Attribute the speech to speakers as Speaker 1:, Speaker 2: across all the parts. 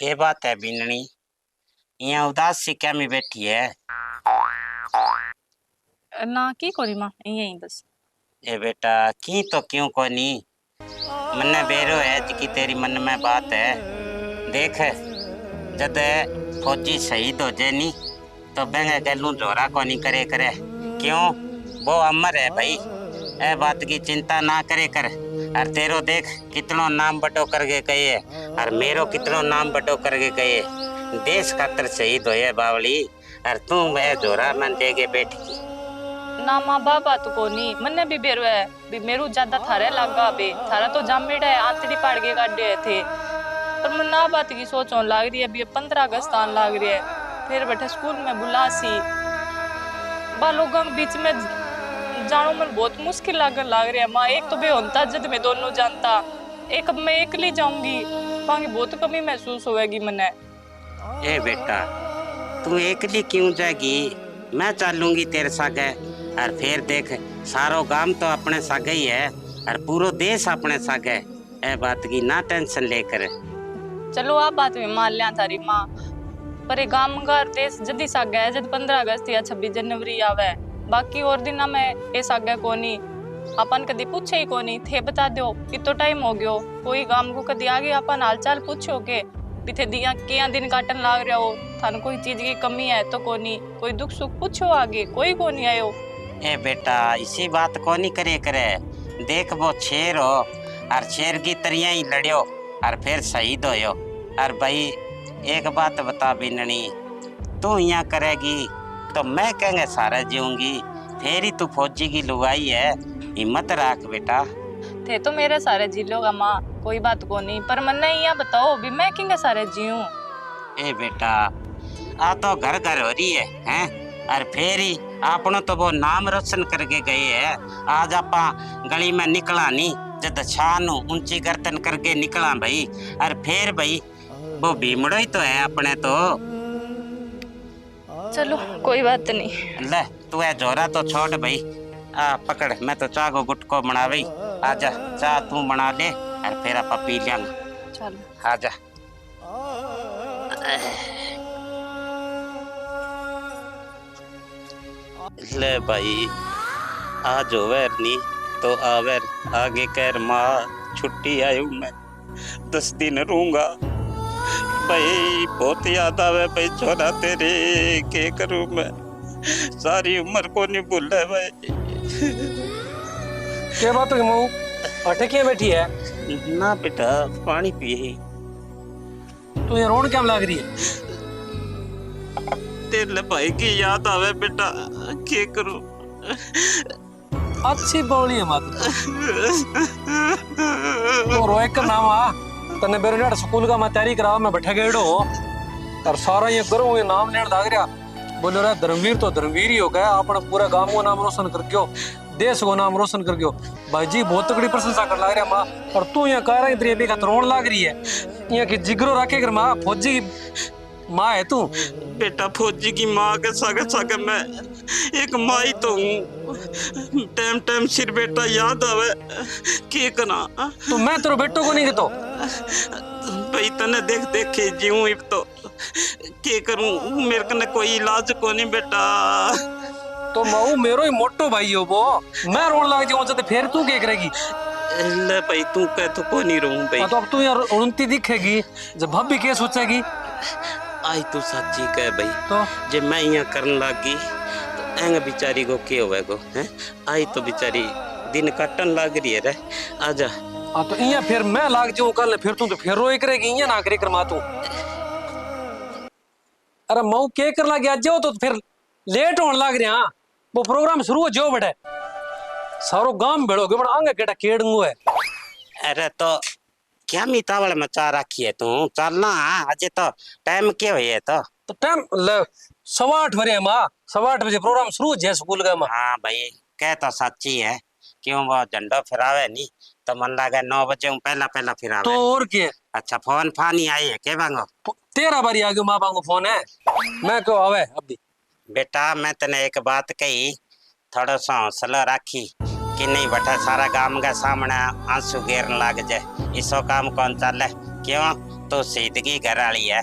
Speaker 1: के बात है बिननी, यहाँ उदास सी क्या में बैठी है?
Speaker 2: ना की कोरी माँ यही बस।
Speaker 1: ए बेटा की तो क्यों कोनी, मन्ने बेरो है कि तेरी मन में बात है। देख जद फौजी शहीद हो जाए नी तो बेंगे गलू जोरा कोनी करे करे, क्यों वो अमर है भाई। ए बात की चिंता ना करे कर। और तेरो देख कितनो नाम बटो करके गए, और मेरो कितनो नाम बटो करके गए। देश खातर शहीद होए बावली, और तू मैं जोरा मन देगे बैठ की।
Speaker 2: ना माँ बाबा तो कोनी मन्ने भी बेरो है भी मेरू ज्यादा थारे लागा बे थारा तो जामेड़ा है आंतड़ी पाड़ के काटे थे। पर मैं ना बात की सोचो लाग रही है अभी 15 अगस्त आन लाग रही है, फिर बैठे स्कूल में बुलासी बा लोगों के बीच में जानो मन बहुत मुश्किल लागन लाग रही है माँ। एक तो बे होता जद मैं दोनों जानता, एक अब मैं अकेली जाऊंगी बाकी बहुत कमी महसूस होएगी मने।
Speaker 1: ए बेटा तू एकली क्यों जाएगी, मैं चलूंगी तेरे सागे। और फिर देख सारो गांव तो अपने सागे ही है, और पूरा देश अपने सागे। ए बात की ना टेंशन लेकर।
Speaker 2: चलो आप बात में मान लिया थारी माँ, पर ये गांव का देश जदी सागे है जद 15 अगस्त या 26 जनवरी आवे, बाकी और दिन में ए सागे कोनी। अपन कदी पूछे ही कोनी थे, बता दो कितो टाइम हो गयो कोई गांव को कदी आगे अपन हालचाल पूछो के बिथे दिया किया दिन काटन लाग रहा हो, थान कोई चीज की कमी है तो कोनी, कोई दुख सुख पूछो आगे कोई कोनी आयो।
Speaker 1: ए बेटा इसी बात को नहीं करे करे। देख वो शेर हो, और शेर की तरिया ही लड़ियो और फिर शहीद होयो। और भाई एक बात बता बिननी, तू यहाँ करेगी तो मैं कहेंगे सारा जीऊंगी, फिर ही तू फौजी की लुगाई है। हिम्मत रख बेटा।
Speaker 2: थे तो मेरे सारे जी लोगा माँ कोई बात को नहीं, पर मन यहाँ बताओ भी मैं किंगे सारे जीऊं।
Speaker 1: ए बेटा आ तो घर घर हो रही है? और फिर ही आपनो तो वो नाम रोशन करके गए है। आज आपा गली में निकला नहीं जद छानू ऊंची गर्दन करके निकला भाई, और फिर भाई वो भीमड़ो ही तो है अपने तो।
Speaker 2: चलो कोई बात नहीं।
Speaker 1: ले तू है जोरा तो छोड़ भाई, आ पकड़ मैं तो चाह को गुटको बना भाई। आजा चाह तू बना ले और फिर आप पी लेंगे।
Speaker 2: चलो
Speaker 1: आजा। ले भाई आज होवे नहीं तो आवे, आगे कर माँ छुट्टी आयु मैं 10 दिन रहूंगा भाई। बहुत याद आवे भाई छोरा तेरे, के करूं मैं सारी उम्र को नहीं भूले भाई।
Speaker 3: क्या बात है मऊ, अटकिया बैठी है?
Speaker 1: ना बेटा पानी पिए।
Speaker 3: तू ये रोन क्या लग रही है?
Speaker 1: तेरे भाई की याद आवे बेटा, के करूं।
Speaker 3: अच्छी बोली है मत तो रोए का नाम आ तने बेरनेट स्कूल का मैं तैयारी करावा मैं बैठा गेड़ो और सारा ये करूं ये नाम लेने लाग रहा। बोलो रे धर्मवीर तो धर्मवीर ही हो गया, अपना पूरा गांव को नाम रोशन कर गयो, देश को नाम रोशन कर गयो। भाई जी बहुत तगड़ी प्रशंसा कर लाग रहा माँ, और तू यहाँ कह रहा है तेरी का रोन लाग रही है। यहाँ की जिगरो रखे कर माँ, फौजी की माँ है तू।
Speaker 1: बेटा फौजी की माँ के सागे सागे मैं एक माई तो हूँ। टाइम टाइम सिर बेटा याद आवे, के कना।
Speaker 3: तो मैं तेरे बेटो को नहीं कहतो
Speaker 1: भाई तने देख देख के जीऊं इब तो के करूं, मेरे कने कोई इलाज को नहीं बेटा।
Speaker 3: तो मऊ मेरो ही मोटो भाई हो वो, मैं रोन लग जाऊं तो फिर तू क्या करेगी?
Speaker 1: ले भाई तू कह तो को नहीं रहूं भाई।
Speaker 3: तो अब तू यार उड़ती दिखेगी जब भाभी क्या सोचेगी?
Speaker 1: आई तू सच्ची कह भाई,
Speaker 3: तो
Speaker 1: जे मैं यहाँ करने लगी तो एंग बिचारी को क्या होगा हैं? आई तो बिचारी दिन काटन लग रही है रे। आजा।
Speaker 3: हाँ तो इया फिर मैं लाग जाऊं कल, फिर तू तो फिर रोए करेगी, इया ना करे कर मा तू। अरे मऊ के कर लाग आज जाओ तो फिर लेट होने लग रहा। वो प्रोग्राम शुरू हो जाओ बड़े सारो गांव भेड़ोगे बड़ा आंगे केटा केड़ंगो है।
Speaker 1: अरे तो क्या मितावल मचा रखी है तू, चलना आज तो टाइम क्या हुई है तो
Speaker 3: टाइम 8:15 बजे माँ, 8:15 बजे प्रोग्राम शुरू हो जाए स्कूल का माँ।
Speaker 1: हाँ भाई कह तो सच्ची है, क्यों वो झंडो फिरावे नहीं तो मन लगा 9 बजे पहला पहला फिरावे।
Speaker 3: तो और क्या?
Speaker 1: अच्छा फोन फानी आई है के बांगो?
Speaker 3: 13 बारी आ गयो माँ बांगो फोन है, मैं क्यों आवे अभी।
Speaker 1: बेटा मैं तने एक बात कही, थोड़ा सा हौसला रखी कि नहीं बटा सारा गांव के सामने आंसू गिरने लग जाए, इसो काम कौन चले। क्यों तो सीधगी घर वाली है।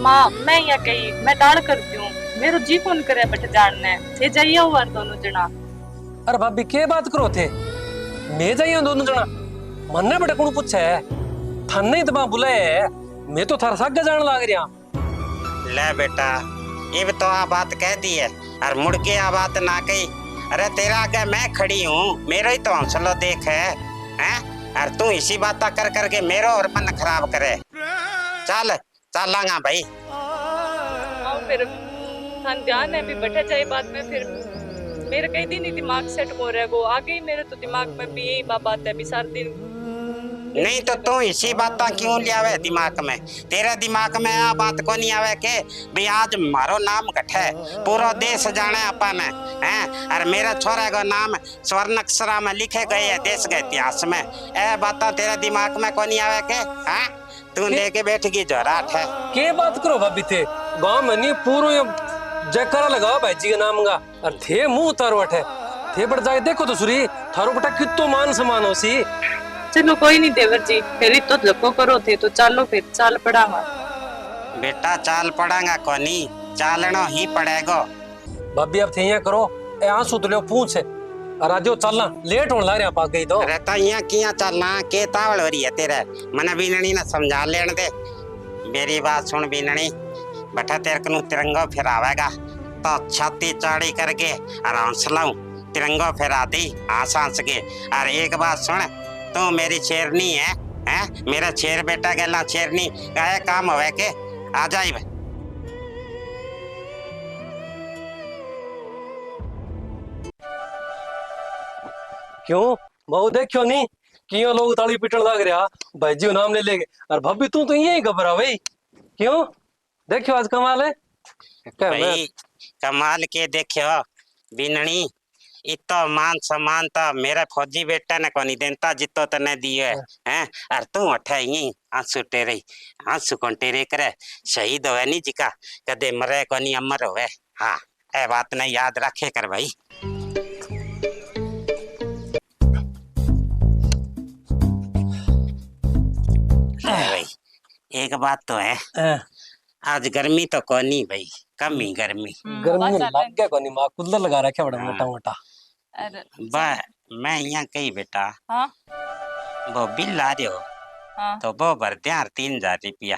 Speaker 2: माँ मैं यहाँ कही मैं डाल करती हूँ, मेरो जी कौन करे बट जानने थे जाइए हुआ दोनों जना।
Speaker 3: अरे भाभी के बात करो थे, मैं जाइए दोनों जना मन्ने बड़े कौन पूछे है, थाने ही तो बुलाए है, मैं तो थारा साग जान लाग रहा।
Speaker 1: ले बेटा इब तो आ बात कह दी है और मुड़ के आ बात ना कही। अरे तेरा आगे मैं खड़ी हूँ, मेरा ही तो हौसला देख है हैं? और तू इसी बात कर करके मेरो और मन खराब करे। चल चलांगा भाई।
Speaker 2: हाँ फिर थान ध्यान है भी बैठा जाए बाद में फिर मेरे कई दिन ही दिमाग सेट हो रहा है, आगे ही मेरे तो दिमाग में भी यही बात है भी सारा दिन।
Speaker 1: नहीं तो तू इसी बात क्यों लियावे दिमाग में? तेरे दिमाग में आ बात को नहीं आवे के भी आज मारो नाम कठे पूरा देश जाने अपन हैं? और मेरा छोरे का नाम स्वर्ण अक्षरा में लिखे गए है देश के इतिहास में। ए बात तेरे दिमाग में को नहीं आवे के हैं? तू लेके बैठ गई जोराट है।
Speaker 3: के बात करो भाभी थे, गांव में नहीं पूरो जयकारा लगाओ भाई जी के नाम का, और थे मुंह उतारो है थे बढ़ जाके देखो तो सुरी थारो बेटा कितो मान समान हो सी।
Speaker 2: चलो कोई नहीं देवर जी, फिर तो लको करो थे तो चलो फिर चाल पड़ागा।
Speaker 1: बेटा चाल पड़ागा कोनी, चालना ही पड़ेगा।
Speaker 3: भाभी अब थे यहाँ करो ए आंसू तो लो पूछ और आज चलना लेट होने लग रहा पा गई तो।
Speaker 1: अरे तो यहाँ किया चलना के तावल हो रही है तेरे? मने बीननी ना समझा लेने दे। मेरी बात सुन बीननी, बेटा तेरे को तिरंगा फिरावेगा तो छाती चाड़ी करके और हौसला तिरंगा फिरा दी हंस हंस के। और एक बात सुन, तू मेरी शेरनी है हैं? मेरा शेर बेटा गला शेरनी का काम होवे के आ जाए।
Speaker 3: क्यों बहु देखो नहीं क्यों लोग ताली पीटन लग रहा भाई जी नाम ले लेगे, और भाभी तू तो यही घबरा भाई क्यों? देखो आज कमाल है
Speaker 1: भाई कमाल के देखो बीननी, इतो मान सम्मान तो मेरा फौजी बेटा ने कोनी देता जितो तने दियो है हैं? और तू अठे ही आंसू टेरे आंसू कौन टेरे करे? शहीद होवे नहीं जिका कदे मरे कोनी अमर होवे। हाँ ए बात ने याद रखे कर भाई। भाई एक बात तो है, आज गर्मी तो कोनी भाई, कम ही गर्मी।
Speaker 3: गर्मी लग गया कोनी मां कूलर लगा रखा बड़ा मोटा मोटा।
Speaker 2: अरे
Speaker 1: बा मैं यहाँ कही बेटा
Speaker 2: हाँ
Speaker 1: वो बिल आ रहे हो
Speaker 2: हाँ
Speaker 1: तो वो भर दे 3000 रुपया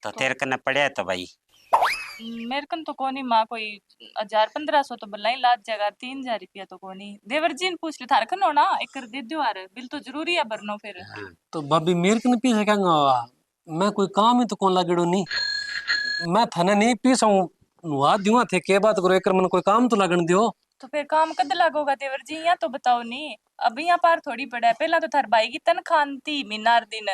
Speaker 1: तो तेरे कने पड़े तो भाई।
Speaker 2: मेरे कन तो कोनी माँ कोई 1000-1500 तो बल्ला ही लाद जाएगा, 3000 रुपया तो कोनी। देवर जी ने पूछ ले थार खन हो ना एक कर दे दियो यार, बिल तो जरूरी है भरनो फिर।
Speaker 3: तो भाभी मेरे कने पी सकेंगा, मैं कोई काम ही तो कौन लागेड़ो नहीं, मैं थाने नहीं पी सकूं नुआ दिवा थे के बात करो एक मन कोई काम तो लगन दियो।
Speaker 2: तो फिर काम कद लागोगा देवर जी, यहाँ तो बताओ नहीं। अब यहाँ पार थोड़ी पड़ा है, पहला तो थार भाई की तनखान थी मीनार दिन,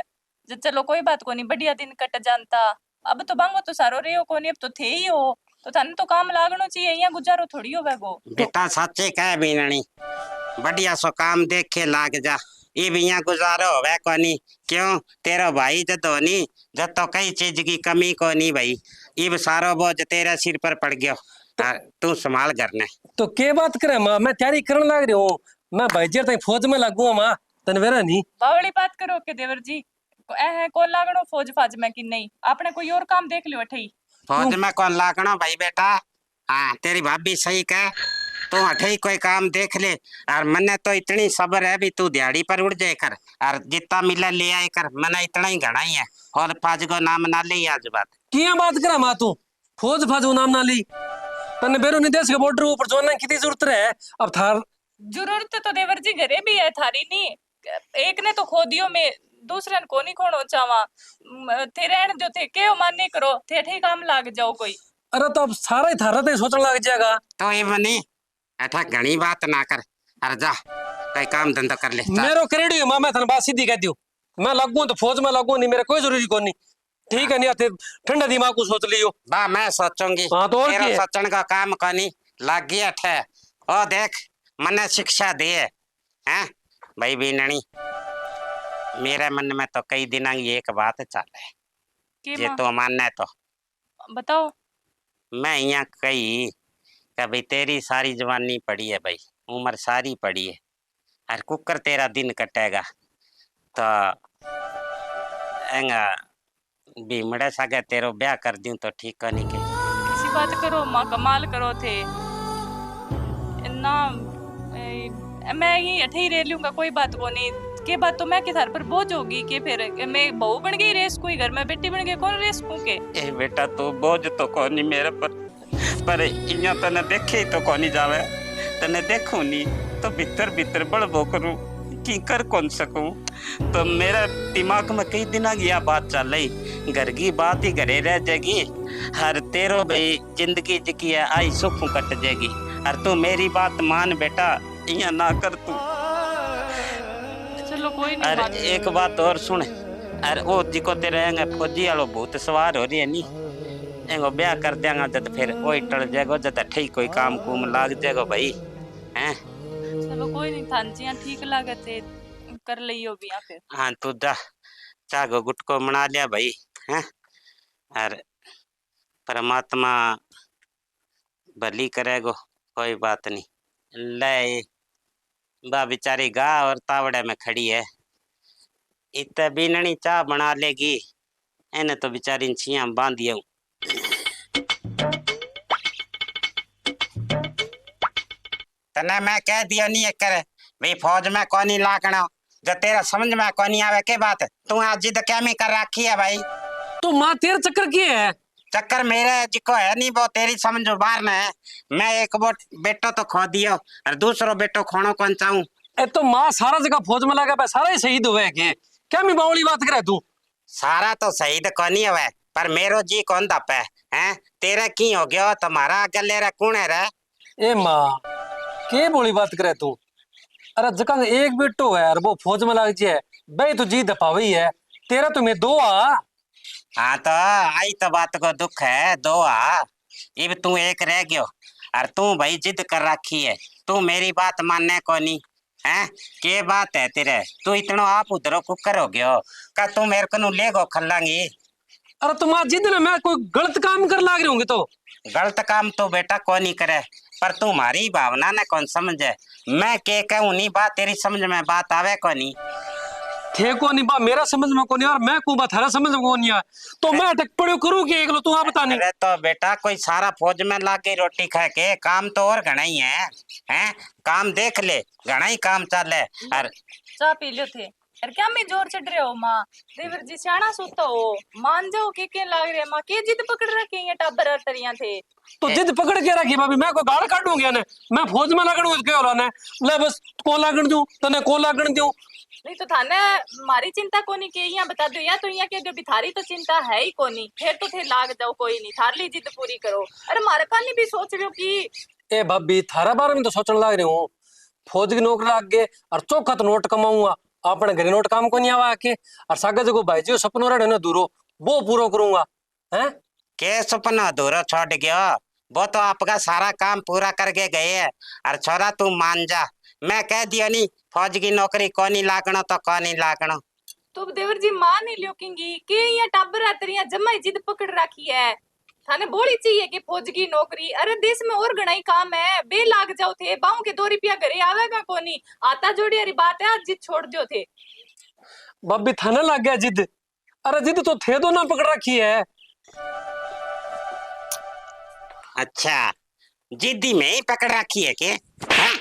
Speaker 2: जो चलो कोई बात को नहीं बढ़िया दिन कट जानता। अब तो बांगो तो सारो रे हो कोनी, अब तो थे ही हो तो थाने तो काम लागनो चाहिए, यहाँ गुजारो थोड़ी हो गो।
Speaker 1: बेटा सच्चे कह बीननी, बढ़िया सो काम देख के लाग जा, ये भी यहाँ गुजारो होवे कोनी। क्यों तेरा भाई जद होनी जद तो कई चीज की कमी कोनी भाई, इब सारो बोझ तेरे सिर पर पड़ गयो, तू संभाल करने।
Speaker 3: तो के बात करे मां, मैं तैयारी करने लग रही हूँ, मैं भाई जी तक फौज में लगूंगा मां तन वेरा नहीं।
Speaker 2: बावड़ी बात करो के देवर जी, है कौन लागनो फौज फाज में कि नहीं, आपने कोई और काम देख लियो अठई।
Speaker 1: फौज में कौन लागनो भाई बेटा? हाँ तेरी भाभी सही कह, तू अठे ही कोई काम देख ले। और मने तो इतनी सब्र है भी तू दिहाड़ी पर उड़ जाए कर और जितना मिले ले आए कर, मने इतना ही घना ही है। और फाज को नाम ना ले आज बात
Speaker 3: किया बात करा मां तू फौज फाज नाम ना ली, तने बेरो नहीं देश के बॉर्डर ऊपर जोड़ने की कितनी जरूरत है? अब थार
Speaker 2: जरूरत तो देवर जी घरे भी है थारी नहीं, एक ने तो खो दियो, मैं दूसरे ने कोनी खोनो चावा थे रहन जो थे के माने करो थे ठे काम लाग जाओ कोई।
Speaker 3: अरे तो अब सारा ही थारा ते सोचने लग जाएगा।
Speaker 1: तो ये बनी अठा घनी बात ना कर, अरे जा कोई काम धंधा कर ले।
Speaker 3: मेरो करेडी मां मैं थन बात सीधी कह दियो, मैं लगूं तो फौज में लगूं नहीं, मेरा कोई जरूरी कोनी। ठीक है नहीं आते ठंडा दिमाग को सोच लियो।
Speaker 1: बा मैं सोचूंगी,
Speaker 3: हाँ तो और
Speaker 1: तेरा
Speaker 3: क्या?
Speaker 1: सोचने का काम कोनी लग गया ठे। ओ देख मने शिक्षा दे हैं भाई बीननी, मेरे मन में तो कई दिन की एक बात चले
Speaker 2: के
Speaker 1: ये
Speaker 2: मां
Speaker 1: तो मानना तो
Speaker 2: बताओ।
Speaker 1: मैं यहाँ कही कि भाई तेरी सारी जवानी पड़ी है भाई, उम्र सारी पड़ी है, और कुकर तेरा दिन कटेगा तो एंगा भीमड़े सागे तेरो ब्याह कर दूं तो ठीक है नहीं के।
Speaker 2: किसी बात करो माँ, कमाल करो थे ना। मैं ही अठे ही रह लूंगा, कोई बात को नहीं। के बात तो मैं के थार पर बोझ होगी के फिर मैं बहू बन गई रेस कोई घर में बेटी बन गई कौन रेस को के।
Speaker 1: ए बेटा तू बोझ तो कोनी मेरे पर इया तने देखे ही तो कोनी जावे। तने देखूं नहीं तो भीतर भीतर बड़बो करूं की कर कौन सकूं। तो मेरे दिमाग में कई दिन यह बात चल रही, घर की बात ही घरे रह जाएगी। हर तेरो भाई जिंदगी जिकी है आई सुख कट जाएगी। और तू मेरी बात मान बेटा, इया ना कर तू।
Speaker 2: चलो कोई नहीं।
Speaker 1: अरे एक बात और सुन, अरे वो जिको तेरे एंगे फौजी वालो भूत सवार हो रही है नी, एंगो ब्याह कर देंगा जब फिर वही टल जाएगा जब ठीक कोई काम कुम लाग जाएगा भाई हैं।
Speaker 2: चलो कोई नहीं, थांचियां ठीक लागे थे कर लियो भी या फिर।
Speaker 1: हाँ तू जा चागो गुटको बना लिया भाई हैं। अरे परमात्मा भली करेगो, कोई बात नहीं। ले बा बेचारी गा और तावड़े में खड़ी है, इतने बीननी चाह बना लेगी। इन्हें तो बेचारी छियां बांध दिया। तने मैं कह दिया नहीं कर भाई फौज में कौनी लागना, जब तेरा समझ में कौनी आवे के बात तू आज जिद क्या में कर रखी है भाई।
Speaker 3: तो माँ तेरे चक्कर की है?
Speaker 1: चक्कर मेरे जिको है नहीं वो तेरी समझ बाहर में है। मैं एक वो बेटो तो खो दियो और दूसरो बेटो खोनो कौन चाहूं।
Speaker 3: ए तो माँ सारा जगह फौज में लगा पे सारा ही शहीद हुए के क्या मैं बावली बात करे तू?
Speaker 1: सारा तो शहीद कौनी हुआ पर मेरो जी कौन दपे हैं। तेरा की हो गया तुम्हारा गले रे कूने रे।
Speaker 3: ए माँ के बोली बात करे तू? अरे जका एक बेटो है और वो फौज में लग जाए भाई तो जी दपावी है, तेरा तुम्हें दो आ।
Speaker 1: हाँ तो आई तो बात को दुख है दो आ, इब तू एक रह गयो और तू भाई जिद कर रखी है। तू मेरी बात मानने को नहीं है, के बात है तेरे? तू इतना आप उधरो कुकर हो गयो का तू मेरे को ले गो खल्लांगी।
Speaker 3: अरे तुम जिद ना मैं कोई गलत काम कर लाग रही होंगे तो।
Speaker 1: गलत काम तो बेटा कौन नहीं करे पर तुम्हारी भावना ने कौन समझे। मैं के कहूं नहीं बात तेरी समझ में बात आवे को नहीं।
Speaker 3: थे को नहीं बा मेरा समझ में को नहीं और मैं को बात थारा समझ में को नहीं आ तो मैं अटक पड़ो करूं कि एक लो तू आप बता नहीं।
Speaker 1: अरे तो बेटा कोई सारा फौज में लाके रोटी खा के काम तो और घना ही है हैं। काम देख ले घना ही काम चले। और
Speaker 2: चाह पी लो थे यार, क्या मैं जोर चढ़ रहे हो माँ? देवर जी सियाना सोता हो, मान जाओ के लाग रहे माँ, के जिद पकड़ रखे ये टाबर तरिया थे।
Speaker 3: तो जिद पकड़ के रखी भाभी, मैं कोई गाड़ काटूंगी ने, मैं फौज में लागण हो के होला ने ले बस को लागण दूं तने को लागण दूं।
Speaker 2: नहीं तो थाने मारी चिंता कोनी के यहाँ बता दो, या तो यहाँ के जो भी थारी तो चिंता है ही कोनी, फिर तो थे लाग जाओ कोई नहीं, थार ली जिद पूरी करो। अरे मारे कानी भी सोच रहे हो कि
Speaker 3: ए भाभी थारा बारे में तो सोचने लाग रही हूँ, फौज की नौकरी लाग गए और चौखा तो नोट कमाऊंगा, अपने घरे नोट काम को नहीं आवा आके और सागे जगो भाई जी सपनों रहे ना दूरो वो पूरा करूंगा हैं।
Speaker 1: के सपना अधूरा छोड़ गया, वो तो आपका सारा काम पूरा करके गए है। और छोरा तू मान जा, मैं कह दिया नहीं फौज की नौकरी कौन लागनो तो कौन लागनो।
Speaker 2: तो देवर जी मान ही लियोगी के यहाँ टाबर तरिया जमा ही जिद पकड़ रखी है। थाने बोली चाहिए कि फौज की नौकरी, अरे देश में और घना ही काम है, बे लाग जाओ थे बाऊ के 2 रुपया घरे आवेगा कोनी, आता जोड़ी वाली बात है, आज जिद छोड़ दियो थे।
Speaker 3: भाभी थाने लग गया जिद, अरे जिद तो थे दो ना पकड़ रखी है।
Speaker 1: अच्छा जिद्दी में ही पकड़ रखी है के? हाँ?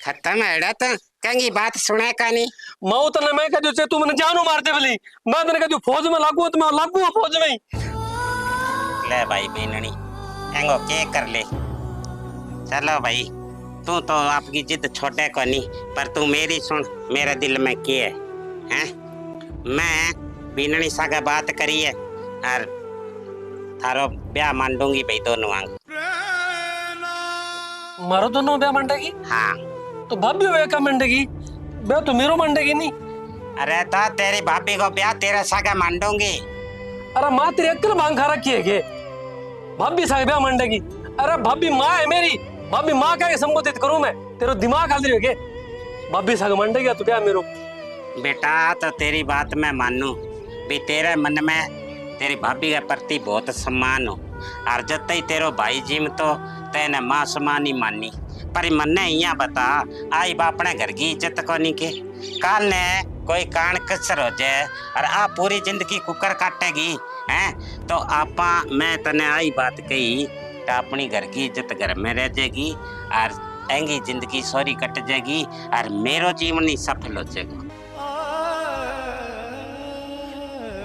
Speaker 1: खत्म है तो कंगी बात सुने का नहीं।
Speaker 3: माऊ तने मैं कह जो तू मैंने जानू मारते भली, मैं तने कह फौज में लागू तो मैं लागू फौज में।
Speaker 1: ले भाई बेननी एंगो के कर ले, चलो भाई तू तो आपकी जिद छोटे को नहीं पर तू मेरी सुन, मेरे दिल में क्या है? मैं बीननी सागा बात करी है और थारो ब्याह मान दूंगी भाई दोनों आंग।
Speaker 3: मारो दोनों ब्याह मंडेगी?
Speaker 1: हाँ
Speaker 3: तो भाभी वे का मंडेगी, ब्याह तो मेरो मंडेगी नहीं।
Speaker 1: अरे तो तेरी भाभी को ब्याह तेरे सागा मान दूंगी।
Speaker 3: अरे माँ तेरी अक्ल मांग खा रखी है के भाभी सागे ब्याह मंडेगी? अरे भाभी माँ है मेरी, भाभी माँ का संबोधित करूं मैं, तेरा दिमाग खाली रह के भाभी सागे मंडेगी तो ब्याह मेरो।
Speaker 1: बेटा तो तेरी बात मैं मानू भी तेरे मन में तेरी भाभी के प्रति बहुत सम्मान हो और जब तक तेरो भाई जिम तो तेने माँ समान ही मानी पर मन्ने यहाँ बता आई बापने घर की इज्जत कोनी के काल ने कोई कान कसर हो जाए और आ पूरी जिंदगी कुकर काटेगी हैं तो आपा मैं तने आई बात कही तो अपनी घर की इज्जत घर में रह जाएगी और एंगी जिंदगी सोरी कट जाएगी और मेरो जीवन ही सफल हो जाएगा।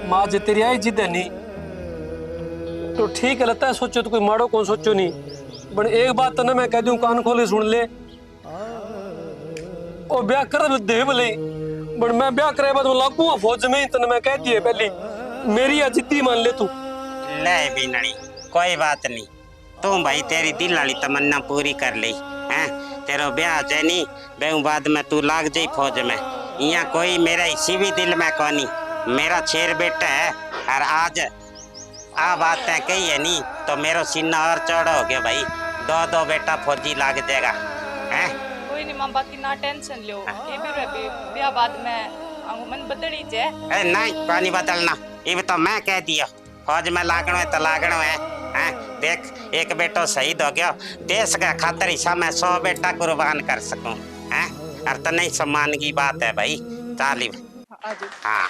Speaker 3: माँ जे तेरी आई जिद है नहीं तो ठीक है, लगता है सोचो तो कोई माड़ो कौन सोचो नहीं। पर एक बात तो ना मैं कह दूं, कान खोले सुन ले। ओ ब्याह कर दे भले, पर मैं ब्याह करे बाद लागूंगा फौज में, तो मैं कह दिए पहले मेरी या जिद्दी मान ले तू।
Speaker 1: ले भी नहीं कोई बात नहीं, तू भाई तेरी दिल वाली तमन्ना पूरी कर ली हैं, तेरा ब्याह है नहीं बेहू बाद में तू लाग जाई फौज में। यहाँ कोई मेरा इसी भी दिल में कोनी, मेरा शेर बेटा है और आज आ बात है कही है नहीं तो मेरो सीना और चौड़ा हो गया भाई, दो दो बेटा फौजी लाग जाएगा हैं।
Speaker 2: कोई नहीं माँ बाकी ना टेंशन लो, ये भी रहे ब्याह बाद में मन बदली जाए।
Speaker 1: नहीं पानी बदलना, ये तो मैं कह दिया फौज में लागणो है तो लागणो है हैं। देख एक बेटो शहीद हो गया, देश का खातर हिस्सा मैं 100 बेटा कुर्बान कर सकूं हैं, और तो नहीं सम्मान की बात है भाई। तालिब हाँ